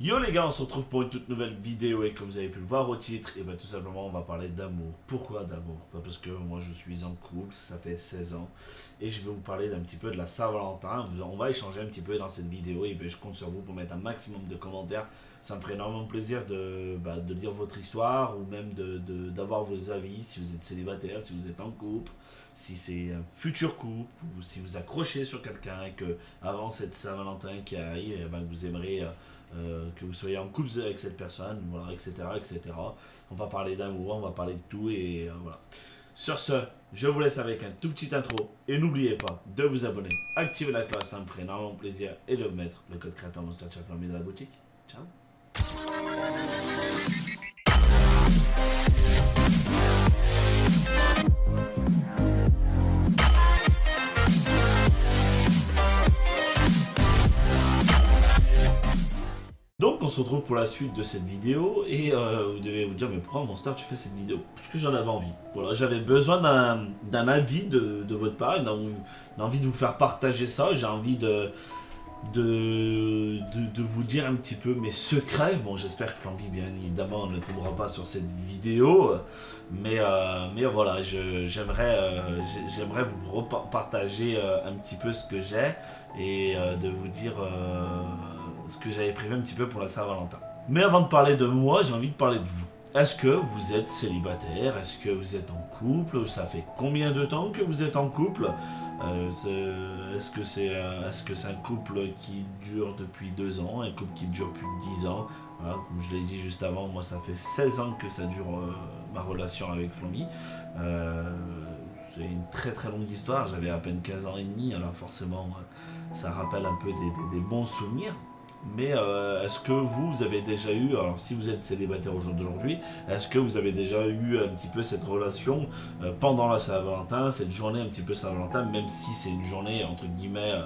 Yo les gars, on se retrouve pour une toute nouvelle vidéo et comme vous avez pu le voir au titre, et tout simplement on va parler d'amour. Pourquoi d'amour? Parce que moi je suis en couple, ça fait 16 ans et je vais vous parler d'un petit peu de la Saint-Valentin. On va échanger un petit peu dans cette vidéo et je compte sur vous pour mettre un maximum de commentaires. Ça me ferait énormément plaisir de lire votre histoire ou même d'avoir vos avis si vous êtes célibataire, si vous êtes en couple, si c'est un futur couple ou si vous accrochez sur quelqu'un et que avant cette Saint-Valentin qui arrive, vous aimeriez que vous soyez en couple avec cette personne, voilà, etc., etc. On va parler d'amour, on va parler de tout et voilà. Sur ce, je vous laisse avec un tout petit intro et n'oubliez pas de vous abonner, activer la cloche, ça me ferait énormément plaisir et de mettre le code créateur Monster Chat Family dans la boutique. Ciao. Donc on se retrouve pour la suite de cette vidéo et vous devez vous dire mais pourquoi Monster tu fais cette vidéo? Parce que j'en avais envie. Voilà, j'avais besoin d'un avis de votre part, d'envie de vous faire partager ça. J'ai envie de vous dire un petit peu mes secrets. Bon, j'espère que l'envie bien évidemment ne tombera pas sur cette vidéo, mais voilà, j'aimerais vous repartager un petit peu ce que j'ai et de vous dire ce que j'avais prévu un petit peu pour la Saint-Valentin. Mais avant de parler de moi, j'ai envie de parler de vous. Est-ce que vous êtes célibataire? Est-ce que vous êtes en couple? Ça fait combien de temps que vous êtes en couple? Est-ce que c'est un couple qui dure depuis 2 ans? Un couple qui dure plus de 10 ans? Voilà, comme je l'ai dit juste avant, moi ça fait 16 ans que ça dure ma relation avec Flomy. C'est une très très longue histoire, j'avais à peine 15 ans et demi, alors forcément ça rappelle un peu des bons souvenirs. Mais est-ce que vous avez déjà eu, alors si vous êtes célibataire au jour d'aujourd'hui, est-ce que vous avez déjà eu un petit peu cette relation pendant la Saint-Valentin, cette journée un petit peu Saint-Valentin, même si c'est une journée entre guillemets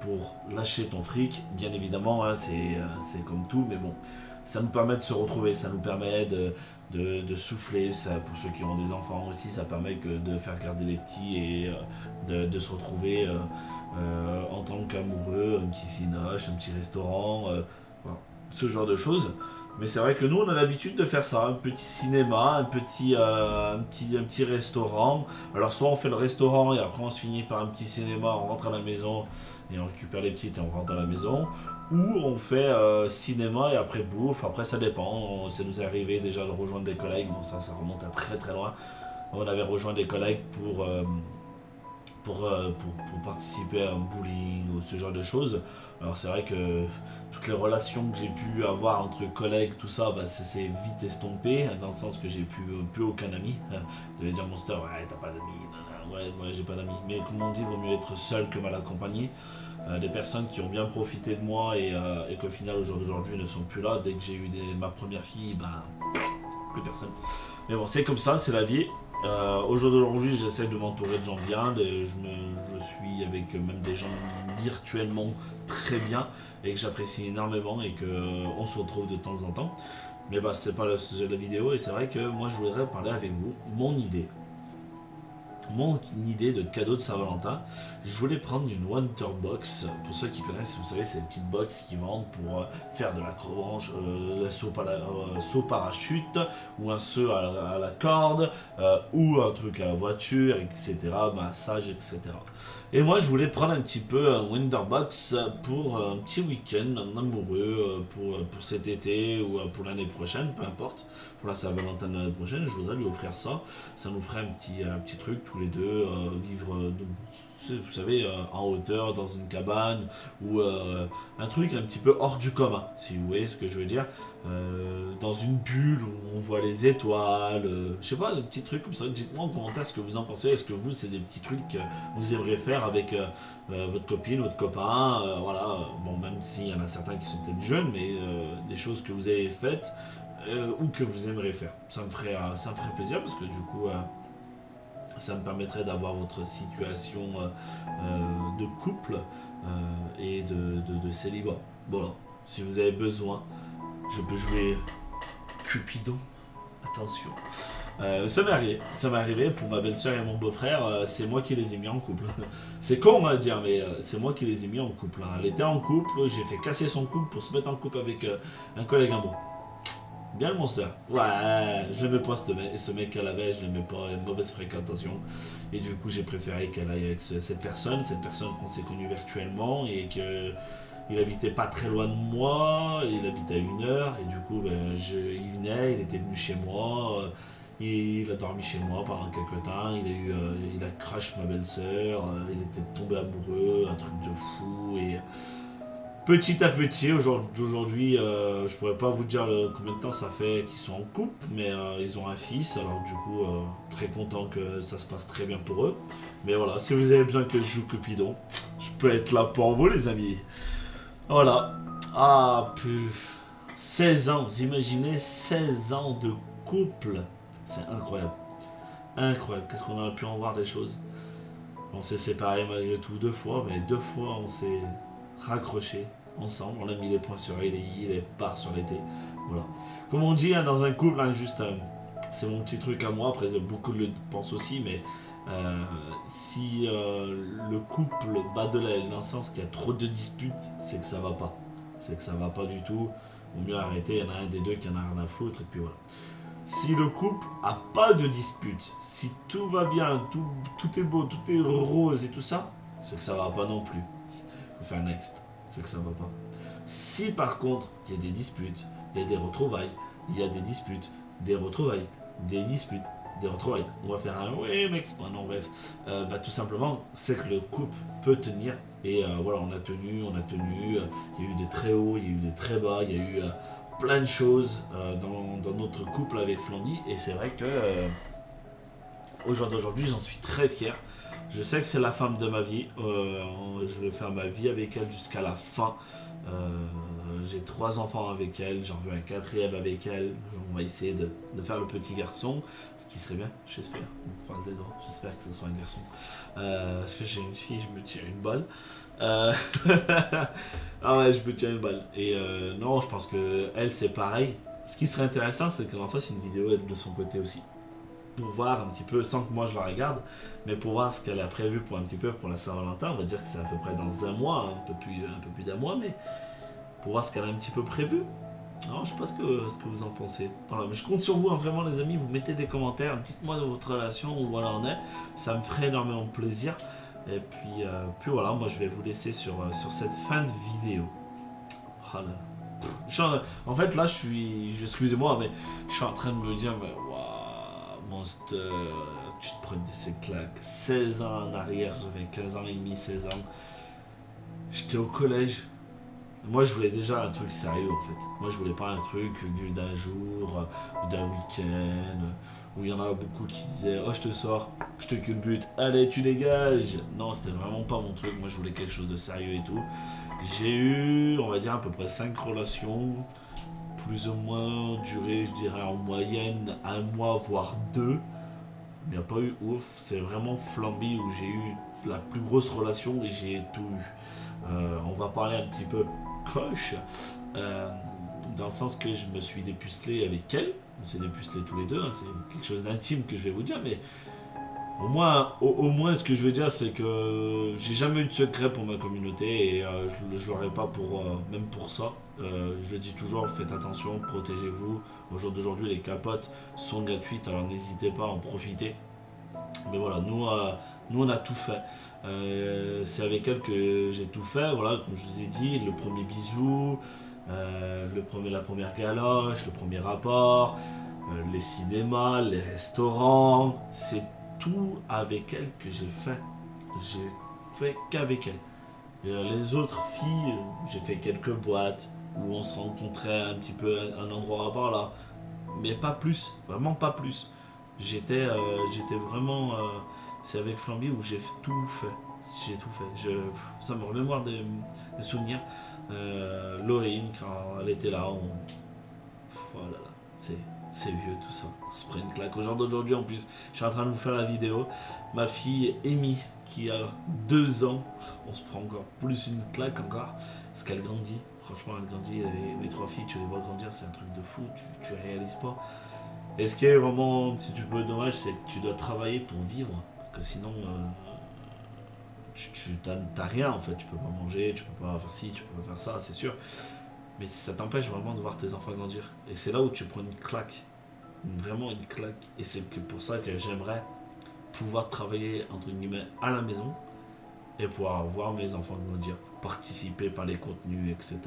pour lâcher ton fric, bien évidemment, hein, c'est comme tout, mais bon, ça nous permet de se retrouver, ça nous permet de souffler, ça, pour ceux qui ont des enfants aussi, ça permet de faire garder les petits et de se retrouver en tant qu'amoureux, un petit cinoche, un petit restaurant, voilà, ce genre de choses. Mais c'est vrai que nous on a l'habitude de faire ça, un petit cinéma, un petit restaurant. Alors soit on fait le restaurant et après on se finit par un petit cinéma, on rentre à la maison et on récupère les petites et on rentre à la maison. Ou on fait cinéma et après bouffe, après ça dépend. Ça nous est arrivé déjà de rejoindre des collègues, bon ça remonte à très très loin. On avait rejoint des collègues pour participer à un bowling ou ce genre de choses. Alors c'est vrai que toutes les relations que j'ai pu avoir entre collègues, tout ça, ça s'est vite estompé, dans le sens que j'ai plus aucun ami. Vous devez dire Monster, ouais t'as pas d'amis, ouais j'ai pas d'amis. Mais comme on dit, vaut mieux être seul que mal accompagné. Des personnes qui ont bien profité de moi et qu'au final au jour d'aujourd'hui ne sont plus là. Dès que j'ai eu ma première fille, plus personne. Mais bon, c'est comme ça, c'est la vie. Au jour d'aujourd'hui, j'essaie de m'entourer de gens bien. Je suis avec même des gens virtuellement très bien et que j'apprécie énormément et qu'on se retrouve de temps en temps. Mais c'est pas le sujet de la vidéo et c'est vrai que moi je voudrais parler avec vous, mon idée de cadeau de Saint-Valentin. Je voulais prendre une Wonder Box. Pour ceux qui connaissent, vous savez, c'est une petite box qui vendent pour faire de l'acrobranche, saut parachute, ou un saut à la corde, ou un truc à la voiture, etc., massage, etc. Et moi, je voulais prendre un petit peu un Wonder Box pour un petit week-end, un amoureux, pour cet été ou pour l'année prochaine, peu importe. Pour la Saint-Valentin de l'année prochaine, je voudrais lui offrir ça. Ça nous ferait un petit truc tous les deux, vivre, vous savez, en hauteur, dans une cabane, ou un truc un petit peu hors du commun, si vous voyez ce que je veux dire. Dans une bulle où on voit les étoiles, je sais pas, des petits trucs comme ça. Dites-moi en commentaire ce que vous en pensez. Est-ce que vous, c'est des petits trucs que vous aimeriez faire avec votre copine, votre copain, voilà. Bon, même s'il y en a certains qui sont peut-être jeunes, mais des choses que vous avez faites ou que vous aimeriez faire. Ça me ferait plaisir parce que du coup, ça me permettrait d'avoir votre situation de couple et de célibat. Voilà, si vous avez besoin, je peux jouer Cupidon. Attention. Ça m'est arrivé pour ma belle-sœur et mon beau-frère, c'est moi qui les ai mis en couple. C'est con à dire, mais c'est moi qui les ai mis en couple. Hein. Elle était en couple, j'ai fait casser son couple pour se mettre en couple avec un collègue à moi. Bien le monster. Ouais, je l'aimais pas ce mec qu'elle avait, je l'aimais pas, une mauvaise fréquentation. Et du coup, j'ai préféré qu'elle aille avec cette personne qu'on s'est connu virtuellement et que il habitait pas très loin de moi, il habitait à 1 heure et du coup, il venait, il était venu chez moi. Il a dormi chez moi pendant quelques temps, il a crush ma belle-sœur, il était tombé amoureux, un truc de fou et petit à petit, aujourd'hui, je pourrais pas vous dire combien de temps ça fait qu'ils sont en couple, mais ils ont un fils, alors du coup, très content que ça se passe très bien pour eux. Mais voilà, si vous avez besoin que je joue Cupidon, je peux être là pour vous les amis. Voilà. Ah, 16 ans, vous imaginez 16 ans de couple. C'est incroyable. Incroyable. Qu'est-ce qu'on a pu en voir des choses. On s'est séparés malgré tout 2 fois, mais 2 fois on s'est raccrochés ensemble. On a mis les points sur les i, les barres sur les t. Voilà. Comme on dit hein, dans un couple, hein, juste, c'est mon petit truc à moi. Après, beaucoup le pensent aussi, mais si le couple bat de l'aile dans le sens qu'il y a trop de disputes, c'est que ça va pas. C'est que ça va pas du tout. Vaut mieux arrêter. Il y en a un des deux qui en a rien à foutre, et puis voilà. Si le couple a pas de dispute, si tout va bien, tout est beau, tout est rose et tout ça, c'est que ça va pas non plus. Faut faire next, c'est que ça va pas. Si par contre, il y a des disputes, il y a des retrouvailles, il y a des disputes, des retrouvailles, des disputes, des retrouvailles, on va faire un oui mec, non bref, tout simplement, c'est que le couple peut tenir. Et voilà, on a tenu, il y a eu des très hauts, il y a eu des très bas, il y a eu plein de choses dans notre couple avec Flamby et c'est vrai que au jour d'aujourd'hui j'en suis très fier. Je sais que c'est la femme de ma vie, je vais faire ma vie avec elle jusqu'à la fin. J'ai 3 enfants avec elle, j'en veux un 4e avec elle. On va essayer de faire le petit garçon, ce qui serait bien, j'espère. On croise les doigts, j'espère que ce soit un garçon. Parce que j'ai une fille, je me tire une balle. Ah ouais, je me tire une balle. Et non, je pense que elle c'est pareil. Ce qui serait intéressant, c'est qu'on en fasse une vidéo elle de son côté aussi. Pour voir un petit peu, sans que moi je la regarde, mais pour voir ce qu'elle a prévu pour un petit peu pour la Saint-Valentin. On va dire que c'est à peu près dans un mois, un peu plus d'un mois, mais pour voir ce qu'elle a un petit peu prévu. Alors, je sais pas ce que vous en pensez. Voilà, mais je compte sur vous, hein, vraiment les amis, vous mettez des commentaires, dites-moi de votre relation, où voilà en est. Ça me ferait énormément plaisir. Et puis voilà, moi je vais vous laisser sur cette fin de vidéo. Oh là. En fait là excusez-moi, mais je suis en train de me dire, mais waouh, Monster, tu te prenais ces claques. 16 ans en arrière, j'avais 15 ans et demi, 16 ans. J'étais au collège. Moi, je voulais déjà un truc sérieux en fait. Moi, je voulais pas un truc d'un jour, d'un week-end, où il y en a beaucoup qui disaient oh, je te sors, je te culbute, allez, tu dégages. Non, c'était vraiment pas mon truc. Moi, je voulais quelque chose de sérieux et tout. J'ai eu, on va dire, à peu près 5 relations, plus ou moins durées, je dirais en moyenne 1 mois, voire 2. Il n'y a pas eu ouf. C'est vraiment Flamby où j'ai eu la plus grosse relation et j'ai tout eu. On va parler un petit peu coche, dans le sens que je me suis dépucelé avec elle. On s'est dépucelé tous les deux, hein. C'est quelque chose d'intime que je vais vous dire, mais au moins ce que je veux dire, c'est que j'ai jamais eu de secret pour ma communauté et je l'aurai pas même pour ça. Je le dis toujours, faites attention, protégez-vous. Au jour d'aujourd'hui, les capotes sont gratuites, alors n'hésitez pas à en profiter. Mais voilà, nous on a tout fait. C'est avec elle que j'ai tout fait. Voilà, comme je vous ai dit, le premier bisou, la première galoche, le premier rapport, les cinémas, les restaurants. C'est tout avec elle que j'ai fait. J'ai fait qu'avec elle. Les autres filles, j'ai fait quelques boîtes où on se rencontrait un petit peu à un endroit par là. Mais pas plus, vraiment pas plus. J'étais vraiment. C'est avec Flamby où j'ai tout fait. J'ai tout fait. Ça me remémore des souvenirs. Laurine, quand elle était là, voilà, c'est vieux tout ça. On se prend une claque. Au jour d'aujourd'hui, en plus, je suis en train de vous faire la vidéo. Ma fille Amy, qui a 2 ans, on se prend encore plus une claque encore. Parce qu'elle grandit. Franchement, elle grandit. Les 3 filles, tu les vois grandir, c'est un truc de fou. Tu réalises pas. Et ce qui est vraiment un petit peu dommage, c'est que tu dois travailler pour vivre. Parce que sinon, tu t'as rien en fait. Tu peux pas manger, tu peux pas faire ci, tu peux pas faire ça, c'est sûr. Mais ça t'empêche vraiment de voir tes enfants grandir. Et c'est là où tu prends une claque. Vraiment une claque. Et c'est que pour ça que j'aimerais pouvoir travailler entre guillemets à la maison et pouvoir voir mes enfants grandir, participer par les contenus, etc.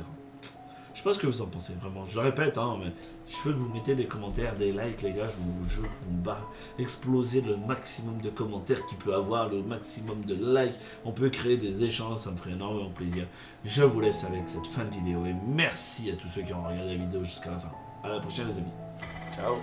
Je sais pas ce que vous en pensez vraiment. Je le répète, hein, mais je veux que vous mettez des commentaires, des likes, les gars. Je veux que vous exploser le maximum de commentaires qu'il peut avoir, le maximum de likes. On peut créer des échanges, ça me ferait énormément plaisir. Je vous laisse avec cette fin de vidéo et merci à tous ceux qui ont regardé la vidéo jusqu'à la fin. À la prochaine, les amis. Ciao.